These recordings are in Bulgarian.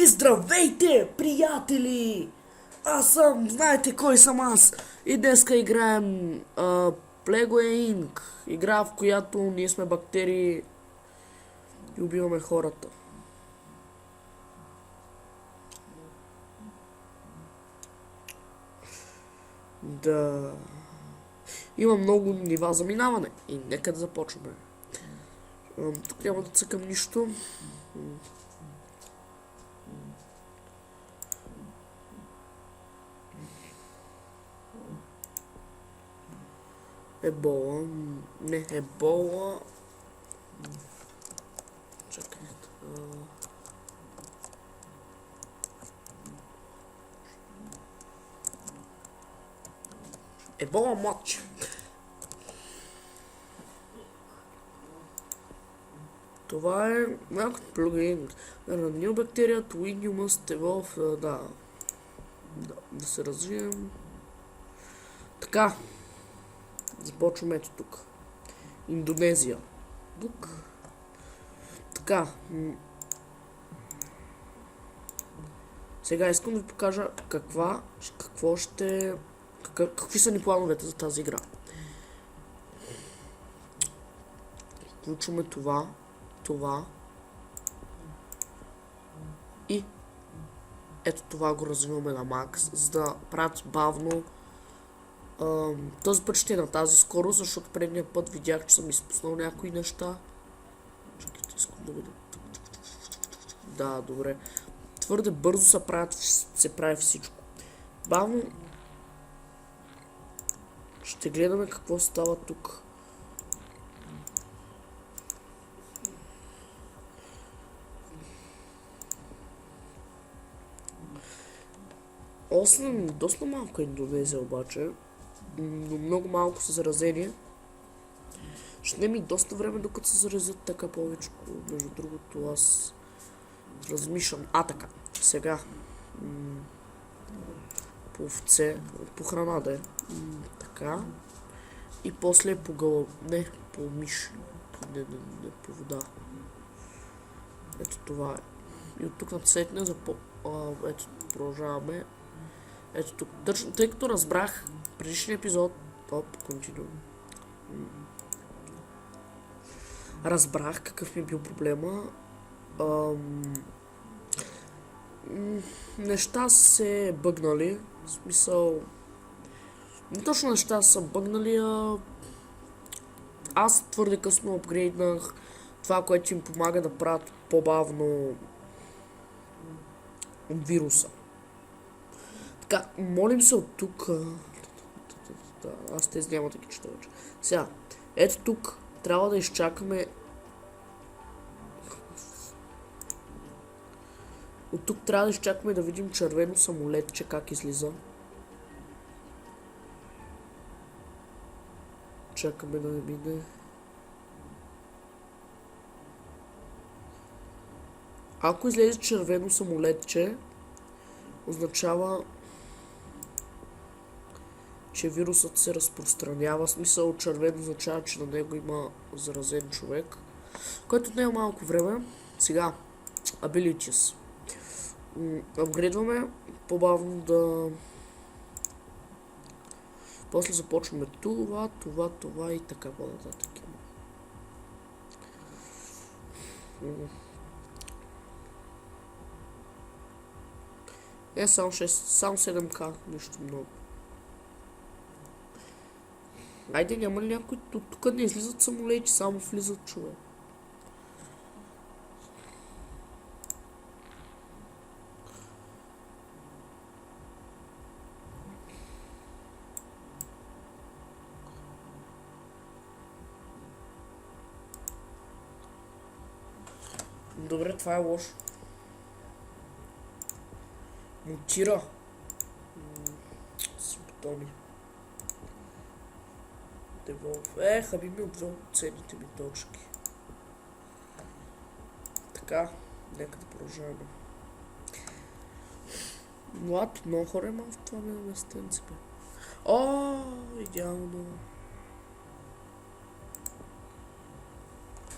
И здравейте, приятели! Аз съм, знаете кой съм аз. И днеска играем Plague Inc. Игра, в която ние сме бактерии и убиваме хората. Да. Има много нива за минаване. И нека да започваме. Тук няма да цъкам нищо. Ебола. Не, ебола. Чакай. Ебола матч. Това е някакъв плагин. New bacteria to win you must evolve. Да се развием. Така. Започваме ето тук. Индонезия. Тук. Така. Сега искам да ви покажа какви са ни плановете за тази игра. Включваме това и ето това го развиваме на макс, за да правят бавно. Този път ще е на тази скорост, защото предния път видях, че съм изпуснал някои неща. Чакайте, искам да видя. Да, добре. Твърде бързо се прави всичко. Бавно ще гледаме какво става тук. Доста малко е Индонезия обаче, но много малко са заразени. Ще ми доста време докато се заразят така повече. Между другото аз размишам. Така, сега по овце, по храна да е. Така. И после по миш. Не, по вода. Ето това е. И от тук насетне ето продължаваме. Ето тук. Тъй като разбрах предишния епизод. Continue. Разбрах какъв ми е бил проблема. Неща се бъгнали. В смисъл. Не точно неща са бъгнали, аз твърде късно апгрейднах това, което им помага да правят по-бавно вируса. Така, молим се от тук. Аз тези няма да ги чета вече. Сега, ето тук трябва да изчакаме. От тук трябва да изчакаме да видим червено самолетче как излиза. Чакаме да не мине. Ако излезе червено самолетче, означава, че вирусът се разпространява. В смисъл, червено означава, че на него има заразен човек, което не е малко време. Сега, abilities. Апгрейдваме по-бавно да... После започваме това и така по-нататък. Само 7К, нищо много. Айде, няма ли някой? Тук не излизат самолети, само влизат човек. Добре, това е лошо. Мутира. Симптоми. Деволв. Хаби ми отвел ценните ми точки. Така, нека да продължаваме. Млад, много хора има в това местенце. Идеално.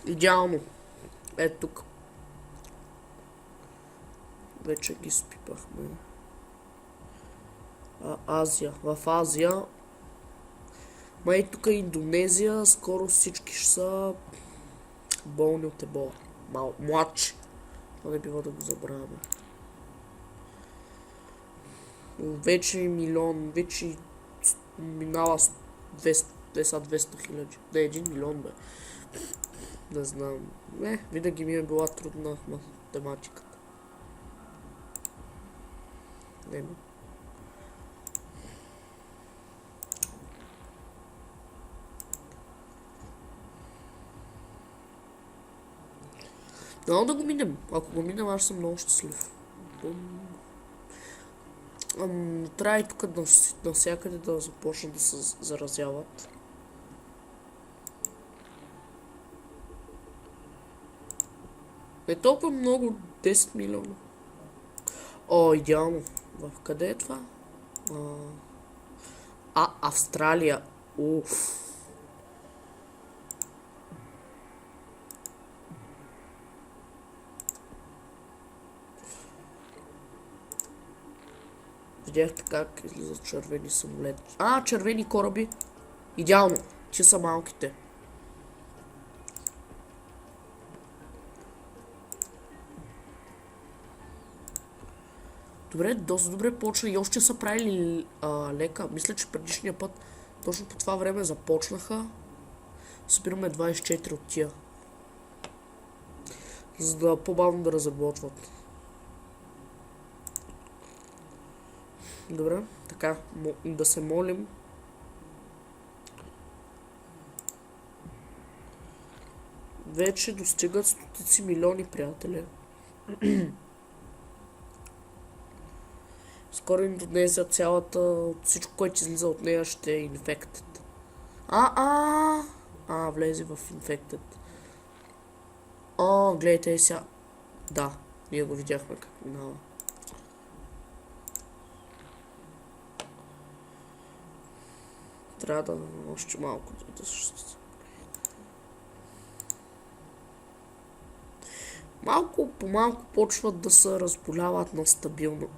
Идеално. Ето тук. вече ги спипахме. Азия. В Азия. Май тук Индонезия, скоро всички ще са болни от ебола. Младши. Това не бива да го забравяме. Вече милион, вече минава 200 хиляди. Не, 1 милион бе. Не знам. Винаги ми е била трудна математиката. Не. Дано да го минем. Ако го минем, аз съм много щастлив. Трябва и тук навсякъде да започнат да се заразяват. Не толкова много, 10 милиона. О, идеално. В къде е това? Австралия. Уф. Видяхте как излизат червени самолети. Червени кораби. Идеално. Че са малките. Добре, доста добре почна и още са правили лека. Мисля, че предишния път точно по това време започнаха. Събираме 24 от тия. За да по-бавно да разработват. Добре, така, да се молим. Вече достигат стотици милиони, приятели. Скоро Индонезия цялата, всичко, което излиза от нея, ще е infected. Влезе в infected. Гледайте сега. Да, ние го видяхме как минава. Трябва да още малко да се... Малко по малко почват да се разболяват на стабилно.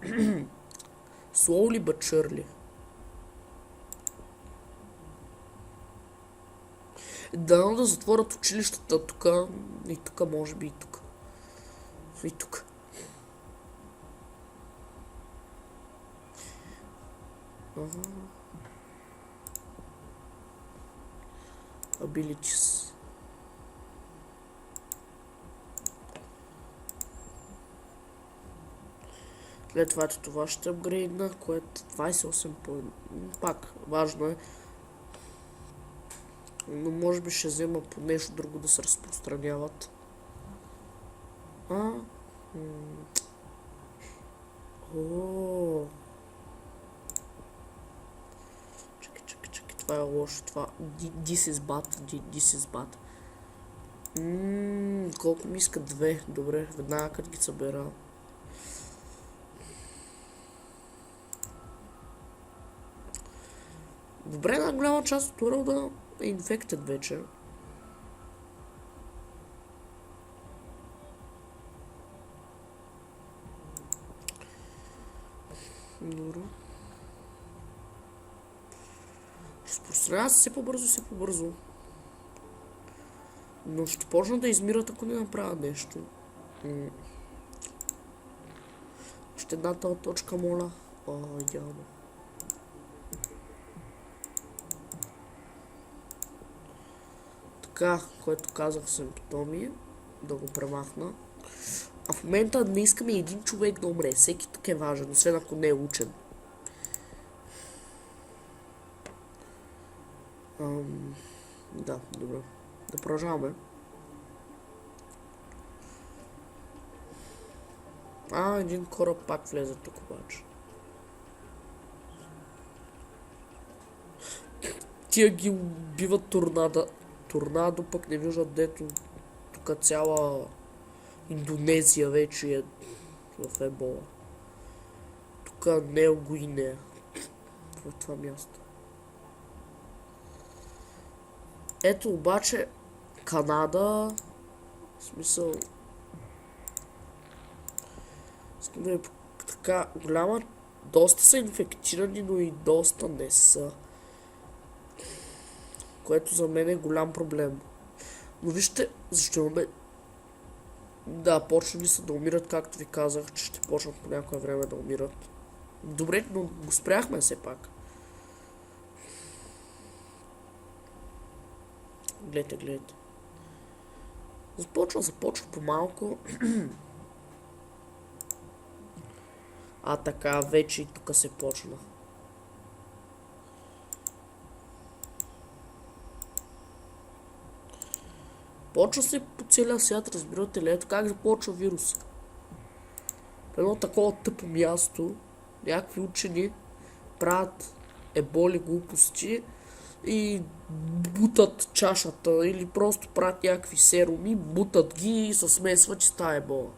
Slowly but surely. Дано да затворят училищата тук. И тук, може би и тук. И тук. Abilities. След това ще апгрейдна, което 28 по... Пак, важно е. Но може би ще взема по нещо друго да се разпространяват. Чакай, това е лошо, това... This is bad. Колко ми иска 2, добре, веднага като ги събера. Добре, една голяма част от урода е infected вече. Добре. Разпространява се все по-бързо. Но ще почна да измират, ако не направя нещо. Още едната точка, моля. Идеално. Така, което казах симптоми, да го премахна. А в момента не искаме един човек да умре. Всеки тук е важен, освен ако не е учен. Да, добре. Да продължаваме. Един кораб пак влезе тук обаче. Тия ги убиват торнадо, пък не виждат дето тук цяла Индонезия вече е в ебола. Тук не го и не е в това място. Ето обаче Канада, в смисъл Да е така голяма. Доста са инфектирани, но и доста не са. Което за мен е голям проблем. Но вижте, защо имаме... Да, почнали са да умират, както ви казах, че ще почнат по някое време да умират. Добре, но го спряхме все пак. Гледайте. Започва по-малко. А така, вече и тук се почна. Почва се по целия свят, разбирате ли? Ето как започва вирус. Едно такова тъпо място, някакви учени правят еболи глупости и бутат чашата или просто правят някакви серуми, бутат ги и се смесват, че става ебола.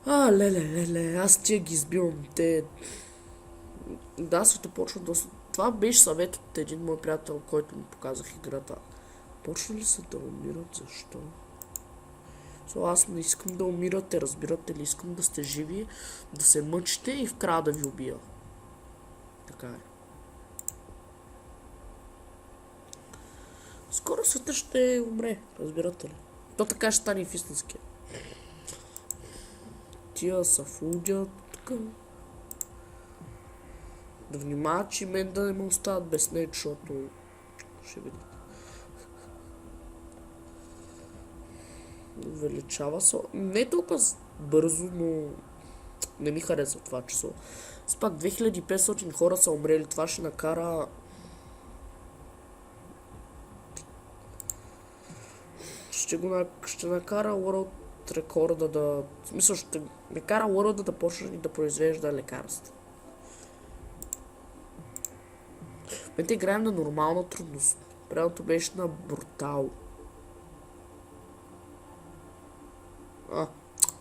Леле, аз тия ги избивам. Да, света почва доста... Това беше съвет от един мой приятел, който ми показах играта. Почва ли са да умират? Защо? Аз не искам да умирате, разбирате ли? Искам да сте живи, да се мъчите и в края да ви убия. Така е. Скоро света ще умре, разбирате ли? То така ще стане и в истинския. Тия са фудят тук. Да внимават, че мен да не ме остават без нея, защото ще видят. Увеличава се. Не толкова бързо, но не ми харесва това число. С пак 2500 хора са умрели. Това ще накара... Ще накара World рекорда да... В смисъл, ще накара World да почне да произвежда лекарства. В момента играем на нормална трудност. Предното беше на брутал.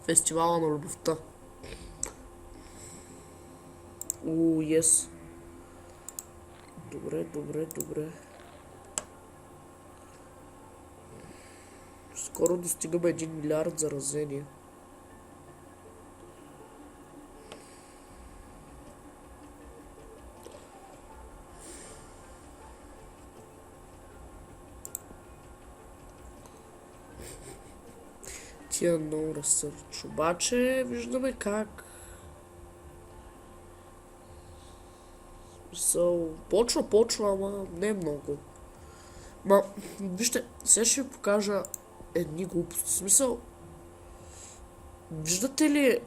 Фестивала на любовта. Yes. Добре. Скоро достигаме 1 милиард заразения. Тия много разсърч. Обаче виждаме как почва, ама не много. Вижте, сега ще ви покажа едни глупости. В смисъл, виждате ли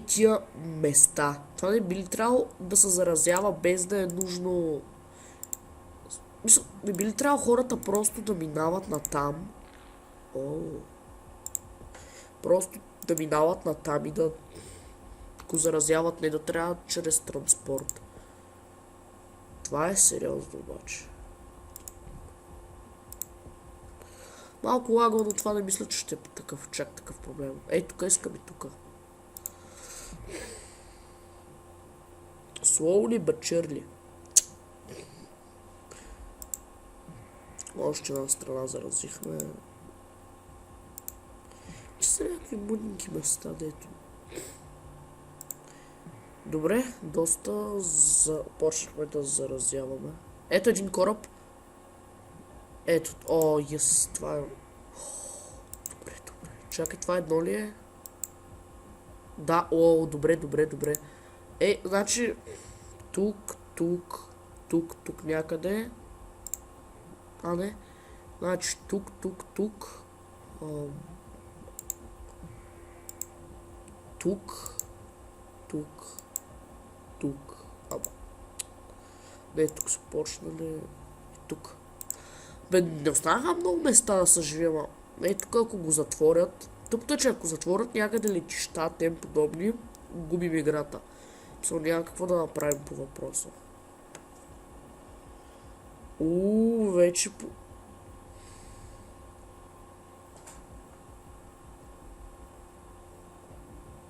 тия места? Това не би ли трябвало да се заразява без да е нужно... Мисля, не би ли трябвало хората просто да минават натам? Просто да минават натам и да го заразяват, не да трябва чрез транспорт. Това е сериозно обаче. Малко лагва, но това не мисля, че ще е чак такъв проблем. Тук искам и тук. Slowly but surely. Още една страна заразихме. Че са някакви мъдненки места, дето. Добре, доста започнахме да заразяваме. Ето един кораб. Ето, yes, това е... Добре. Чакай, това едно ли е? Да, добре. Значи, тук някъде. Не. Значи, тук. Тук. Не, тук са почнали. Тук. Не останаха много места да се живеем. Тук ако го затворят. Тъпто е, че ако затворят някъде летища, тем подобни, губим играта. Няма какво да направим по въпроса. Вече по...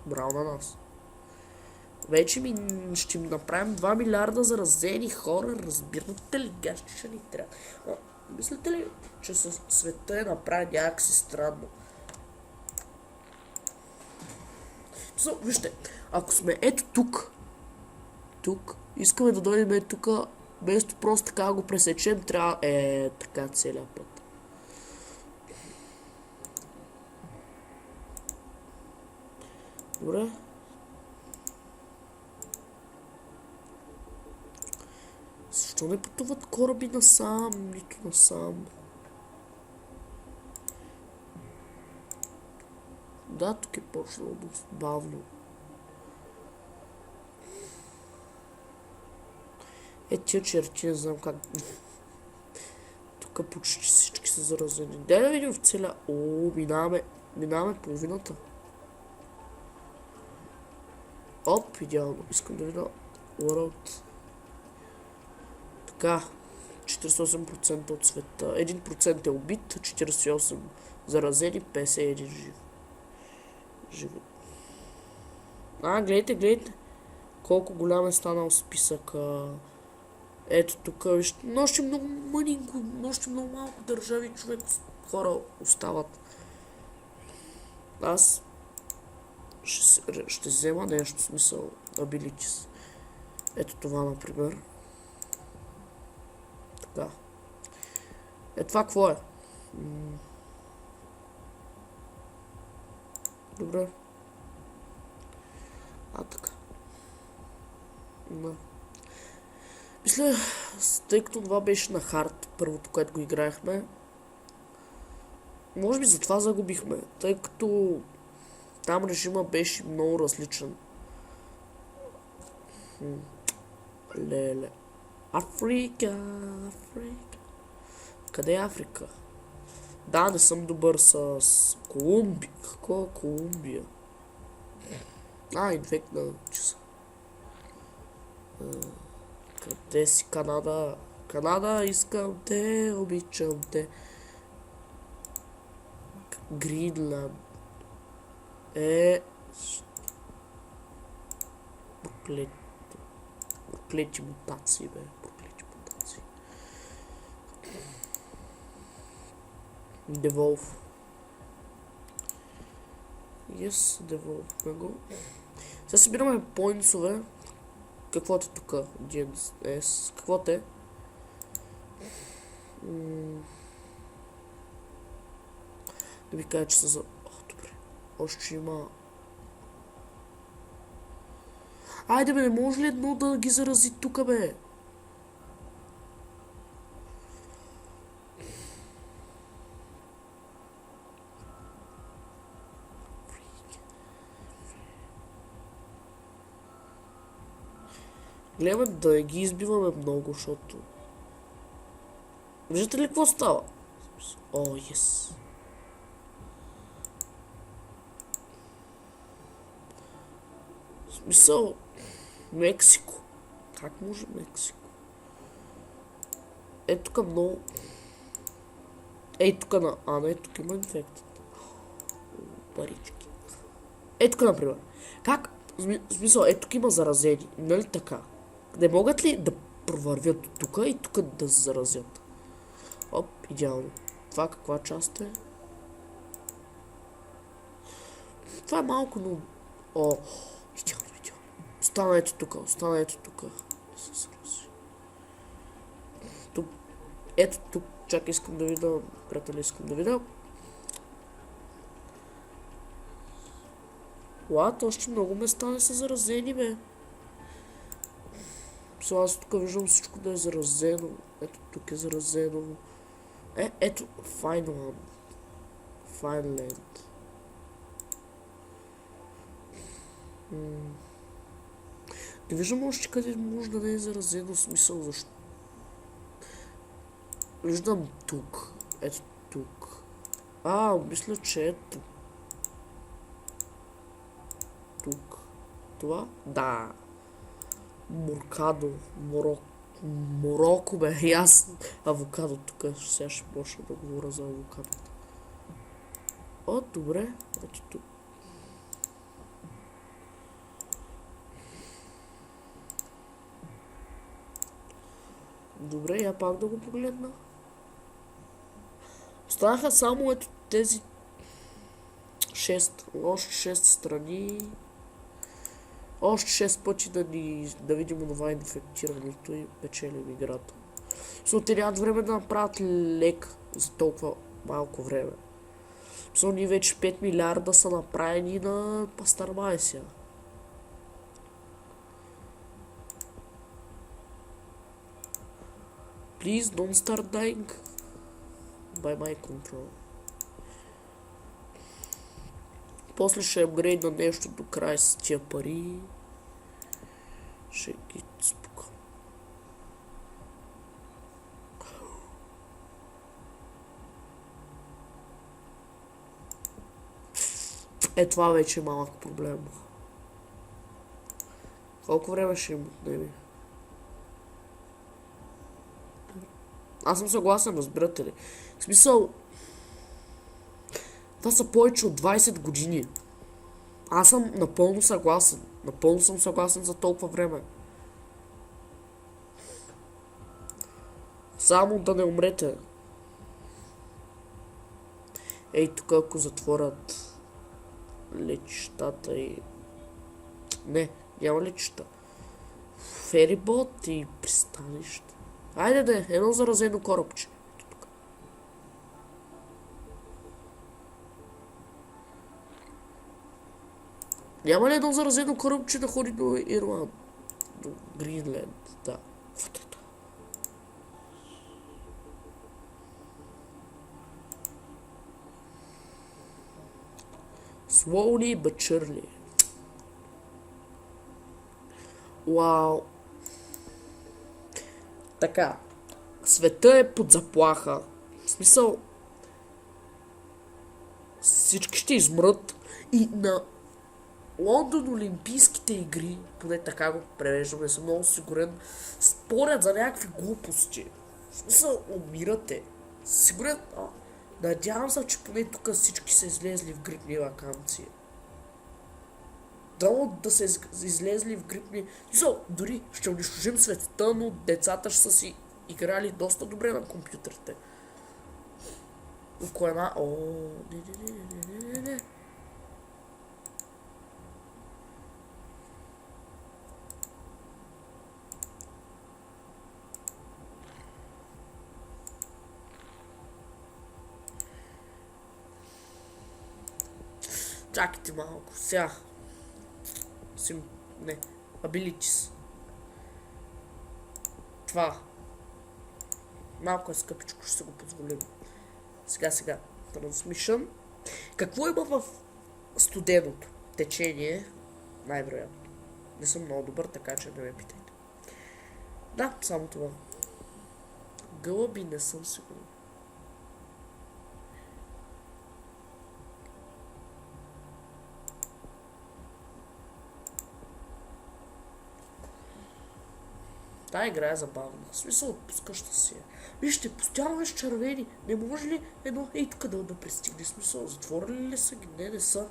Браво на нас. Вече ще ми направим 2 милиарда заразени хора, разбирате ли, гащи ще ни трябва. Мислите ли, че света е направен някакси странно? Вижте, ако сме ето тук, искаме да дойдем ето тук, вместо просто така го пресечем, трябва така целият път. Добре. Защо не пътуват кораби насам, нито насам? Да, тук е почнало доста бавно. Тия черти не знам как... Тук почти всички са заразени. Дай да видим в целя... минаваме половината. Оп, идеално. Искам да видя World. Така. 48% от света. 1% е убит, 48% заразени, 51% живи. Гледайте. Колко голям е станал списък. Ето тук, вижте. Но още много мънинко, още много малко държави хора остават. Аз ще взема нещо, смисъл, abilities. Ето това, например. Така. Това какво е? Добре. Така. Мисля, тъй като това беше на хард, първото, което го играехме, може би затова загубихме, тъй като там режима беше много различен. Леле. Африка. Къде е Африка? Да, не съм добър с Колумбия. Какво е Колумбия? Инфектна часа. Къде си Канада? Канада, искам те, обичам те. Гринланд. Проклети мутации, бе. Проклети мутации. Devolve. Yes, devolve. Го. Сега събираме поинтсове. Какво е тук? DNS. Какво е? Да ви кажа, че са за... добре. Още има... Айде бе, не може ли едно да ги зарази тук, бе? Гледаме да ги избиваме много, защото... Виждате ли какво става? Yes. В смисъл... Мексико. Как може Мексико? Ето тук много... тук на... не, тук има инфектът. Парички. Тук, например. Как? В смисъл, тук има заразени. Нали така? Не могат ли да провървят тук и тук да се заразят? Оп, идеално. Това каква част е? Това е малко, но... Идеално. Остана ето тук. Ето тук. Чакай, искам да видя. Приятели, искам да видя. Още много места не са заразени, бе. Сега аз тук виждам всичко да е заразено. Ето тук е заразено. Ето Fineland. Не виждам още къде може да не е заразено, смисъл защо. Виждам тук. Ето тук. Мисля, че ето. Тук. Това? Да. Мороко, бе. И аз авокадо тук. Сега ще почна да говоря за авокадото. Добре. Ето тук. Добре, я пак да го погледна. Останаха само ето тези 6, още 6 страни. Още 6 пъти да видим това инфектирането и печелим играта. Но те нямат време да направят лек за толкова малко време. Ние вече 5 милиарда са направени на пастърмай сега. Please don't start dying by my control. После ще апгрейдна нещо до край с тия пари. Ще ги спука. Това вече е малък проблем. Колко време ще им отнеме? Аз съм съгласен, разбирате ли? В смисъл... Това са повече от 20 години. Аз съм напълно съгласен. Напълно съм съгласен за толкова време. Само да не умрете. Ей, тук ако затворят летищата и... Не, няма летища. Ферибот и пристанище. Айде, едно заразено корабче. Няма ли едно заразено корабче да ходи до Ирланд? До Гринленд, да. Slowly but surely. Вау. Така. Света е под заплаха. В смисъл... Всички ще измрат и на Лондон Олимпийските игри, поне така го превеждам, не съм много сигурен, спорят за някакви глупости. В смисъл, умирате. Сигурен... Надявам се, че поне тук всички са излезли в грипни ваканции. Дано да са излезли в грипни... Дори ще унищожим света, но децата ще са си играли доста добре на компютрите. Около една... не. Чакайте малко, сега. Не, abilities. Това. Малко е скъпичко, ще се го позволим. Сега. Transmission. Какво има в студеното? Течение. Най-вероятно. Не съм много добър, така че не ме питайте. Да, само това. Гълъби не съм сигурен. Тая игра е забавна. В смисъл, отпускаща си е. Вижте, постоянно е с червени. Не може ли едно ей тук да пристигне? В смисъл, затворили ли са ги? Не са.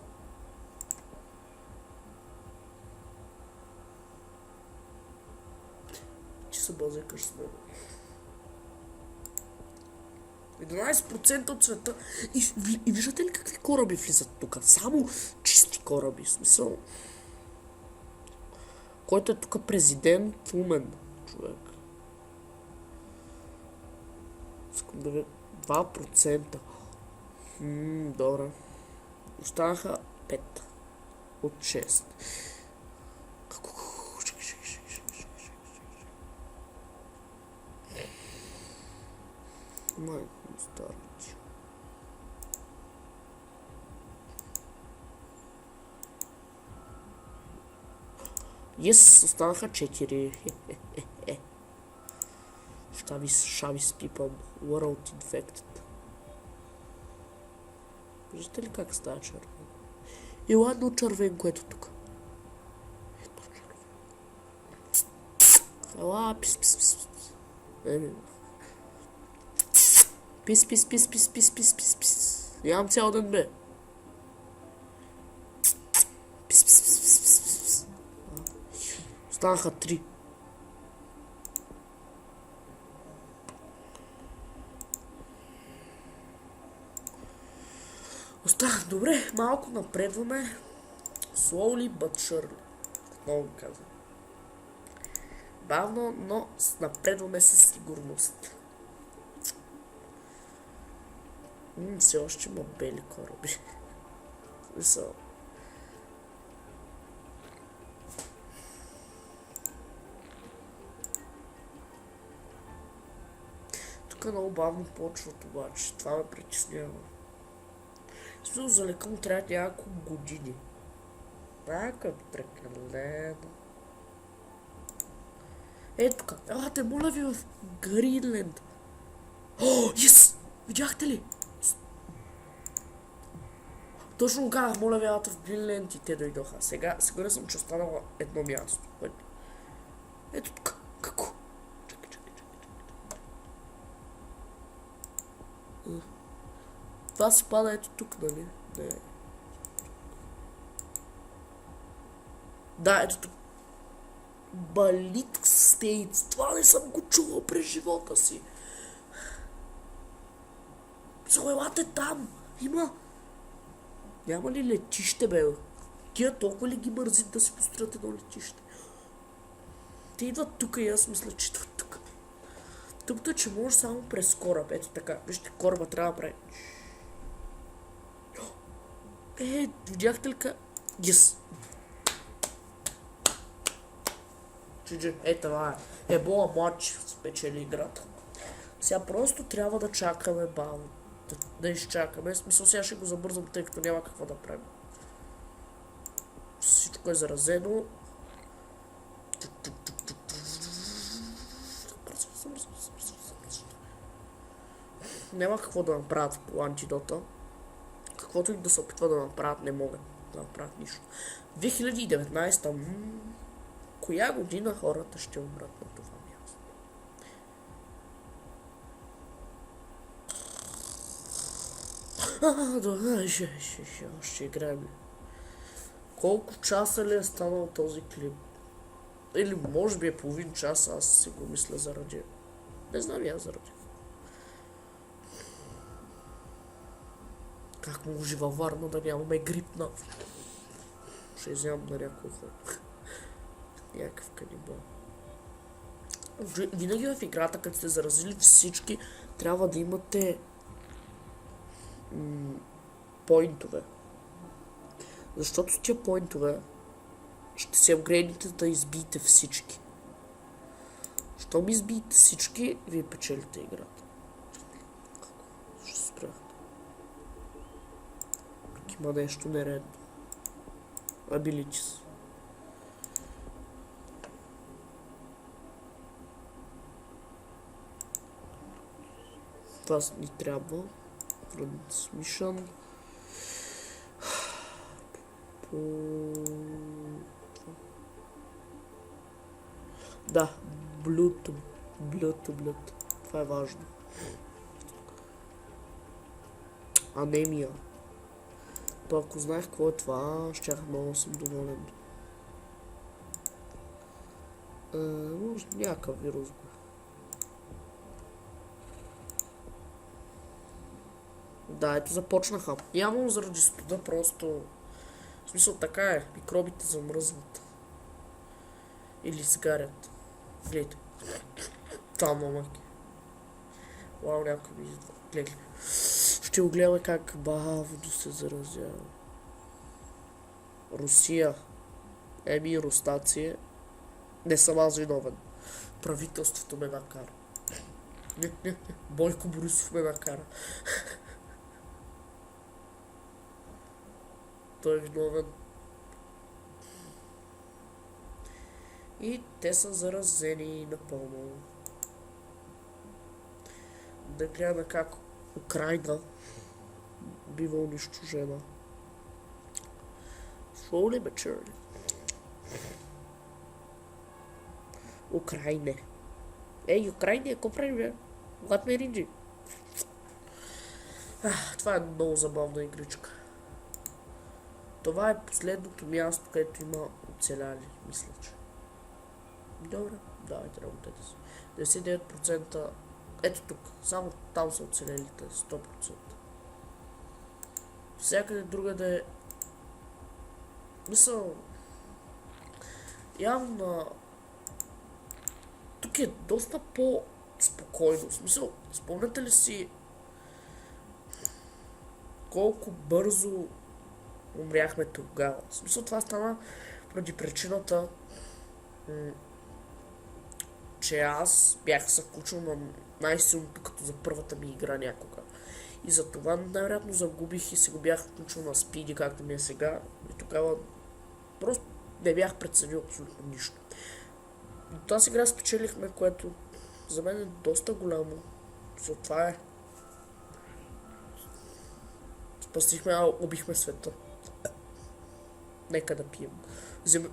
Ти се бъзекаш с него. 11% от света. И виждате ли какви кораби влизат тук? Само чисти кораби. В смисъл. Който е тук президент, умен човек. Искам да видя 2%. Добре. Останаха 5 от 6. Майко стариче. Останаха 4. Шави спипам. World Infected. Виждате ли как става червен? И ладно червен, което тук. Ето червен. Ела, пис. Пис. Нямам цял ден, бе. Пис. Останаха 3. Добре, малко напредваме. Slowly but surely. Много казвам. Бавно, но напредваме със сигурност. Все още има бели кораби. Смисъл. Тук много бавно почват обаче. Това ме притеснява. Смисъл, за лека му трябва няколко години. Някакъв прекалено. Ето тук. Елате, моля ви в Гринленд. О, ес! Видяхте ли? Точно го казах, моля ви, елате в Гринленд и те дойдоха. Сега сигурен съм, че останало едно място. Ето тук. Какво? Чакай. Това се пада ето тук, нали? Не. Да, ето тук. Балитк Стейтс. Това не съм го чувал през живота си. Елате там. Има. Няма ли летище, бе? Тия толкова ли ги мързит да си построят едно летище? Те идват тук и аз мисля, че идват тук. Тъпто е, че може само през кораб. Ето така. Вижте, кораба трябва да прави. Видяхте ли ка? Yes. Това е. Ебола матч спечели играта. Сега просто трябва да чакаме бавно. Да изчакаме. В смисъл, сега ще го забързам, тъй като няма какво да правим. Всичко е заразено. Няма какво да направят по антидота. Каквото и да се опитва да направят, не могат да направят нищо. 2019 коя година хората ще умрат на това място? Добре, ще играем. Колко часа ли е станал този клип? Или може би е половин час, аз си го мисля заради. Не знам я заради. Как може във Варна да нямаме грипна? Ще изям на някой ход. Някакъв канибал. Винаги в играта, като сте заразили всички, трябва да имате поинтове. Защото с тия поинтове ще се апгрейдите да избиете всички. Щом избиете всички, вие печелите играта. Ще спрях. Тук има нещо нередно. Abilities. Това ни трябва. Transmission. Да, Bluetooth. Това е важно. Анемия. То ако знаех какво е това, щях много съм доволен. Може някакъв вирус. Да, ето започнаха. Явно заради студа просто... В смисъл така е, микробите замръзват. Или сгарят. Гледайте. Там, мамаки. Вау, някой ми идва. Гледай. Ще го гледаме как бавно се заразява. Русия. Рустация. Не съм аз виновен. Правителството ме накара. Не. Бойко Борисов ме накара. Той е виновен. И те са заразени напълно. Да гледаме как Украина бива унищожена. Slowly but surely. Украина. Украина, какво прави, бе? Когато ме ринджи. Това е много забавна игричка. Това е последното място, където има оцеляли, мисля, че. Добре, давайте работете си. 99%. Ето тук, само там са оцелелите, 100%. Всякъде другаде... Мисъл... Явно... Тук е доста по-спокойно. В смисъл, спомняте ли си колко бързо умряхме тогава? В смисъл, това стана поради причината, че аз бях се включил на най-силното като за първата ми игра някога. И затова най-вероятно загубих и се го бях включил на спиди, както ми е сега. И тогава просто не бях преценил абсолютно нищо. До тази игра спечелихме, което за мен е доста голямо. Това е. Спасихме, убихме света. Нека да пием.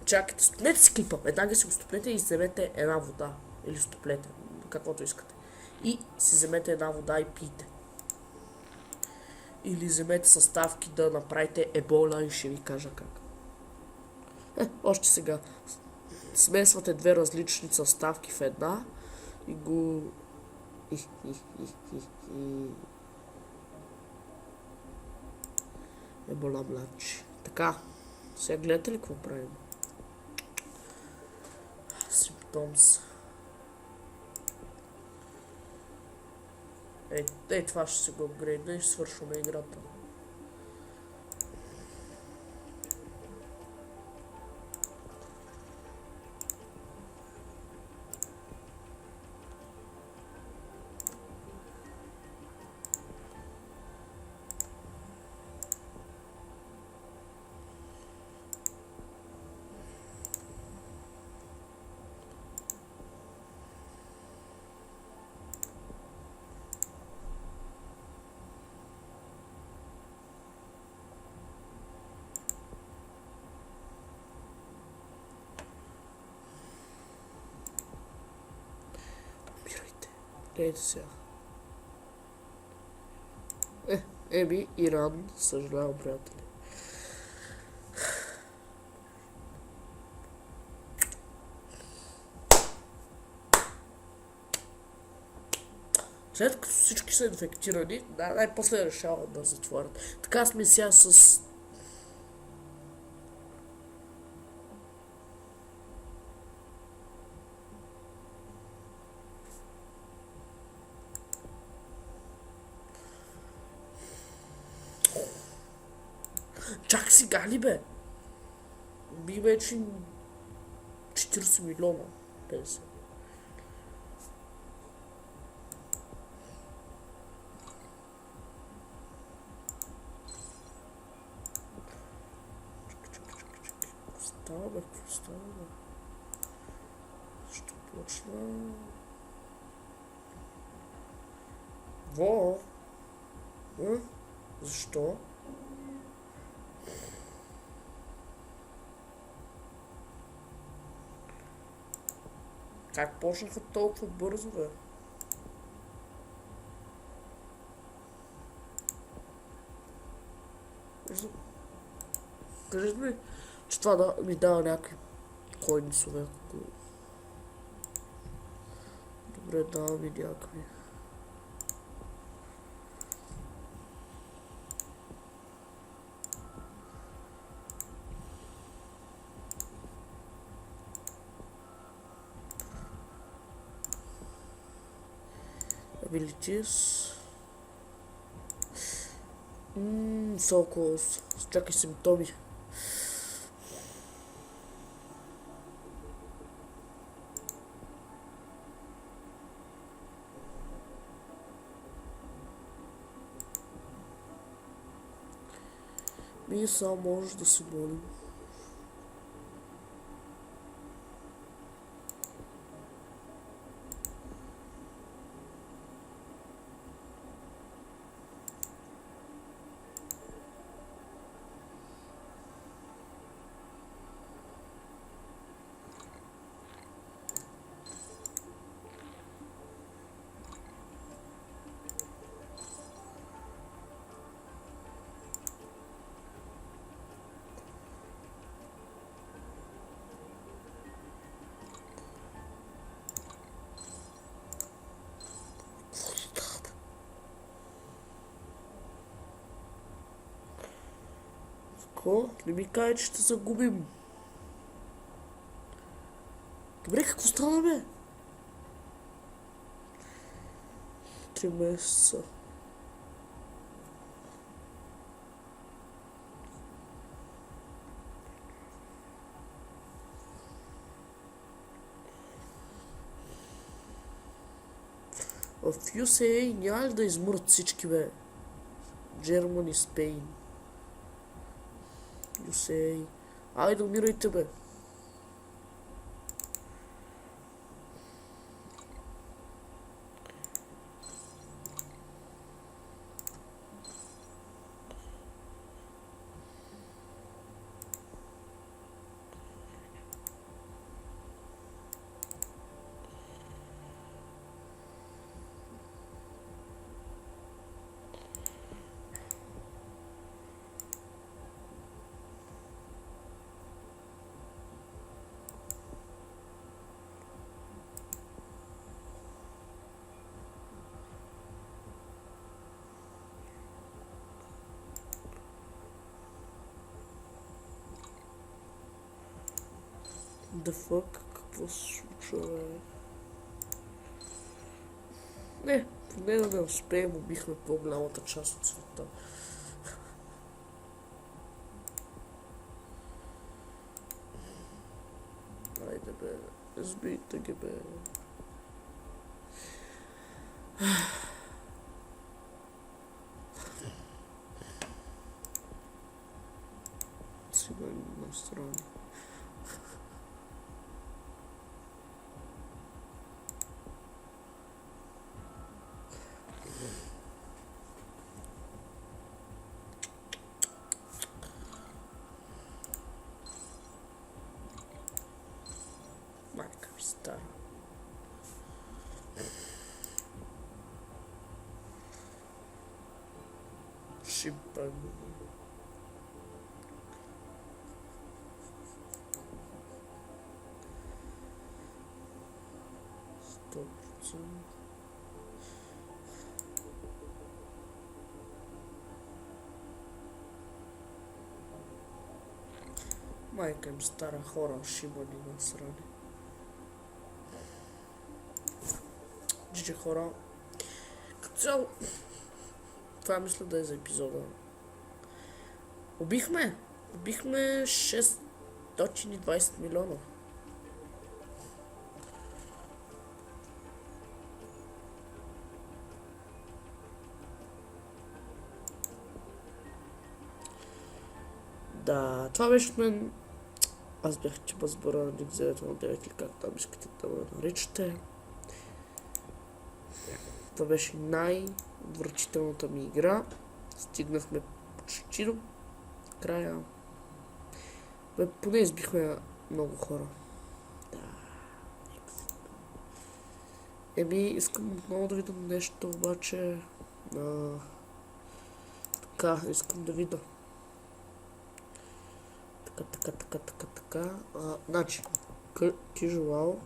Чакайте, стопнете си клипа. Веднага си го стопнете и вземете една вода. Или стоплете, каквото искате. И си вземете една вода и пийте. Или вземете съставки да направите ебола и ще ви кажа как. Още сега. Смесвате две различни съставки в една и го... Ебола младши. Така. Сега гледате ли какво правим? Симптомс. Ей, това ще се го апгрейдна и ще свършваме играта. Гледайте сега. Еми, Иран, съжалявам, приятели. След като всички са инфектирани, най-после решават да затворят. Така сме сега с... Чак сега ли бе? Би вече 40 милиона. 50. Става бе, какво става бе? Ще почна... Во? Защо? Как почнаха толкова бързо, бе? Кажете ми, че това да ми дава някакви койнисове. Добре, дава ми някакви. Abilities. So close. Чакай симптоми. Ние само може да се молим. Тихо, не ми кажа, че ще загубим. Добре, какво стана, бе? 3 месеца. В USA няма ли да измрат всички, бе? Germany, Spain. USA. Айде, умирайте, бе. The fuck? Какво се случва, бе? Не, поне да не успеем, убихме по-голямата част от света. Айде, бе, сбийте ги, бе. Сега на страни. Майка ми стара. Шимпан. Майка им стара, хора, шибани насрани. Джиджи, хора. Като цяло, това мисля да е за епизода. Убихме 620 милиона. Да, това беше от мен. Аз бях Чебазбора на Ник 909 или как там искате да ме наричате. Това беше най-отвратителната ми игра. Стигнахме почти до края. Бе, поне избихме много хора. Да. Искам отново да видя нещо, обаче... Така, искам да видя. Така. Значи, casual.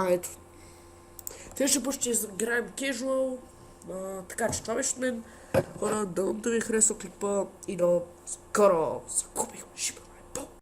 Ето. Следващия път ще играем casual. Така че това беше от мен. Хора, да ви хареса клипа и до скоро. Загубих шипа.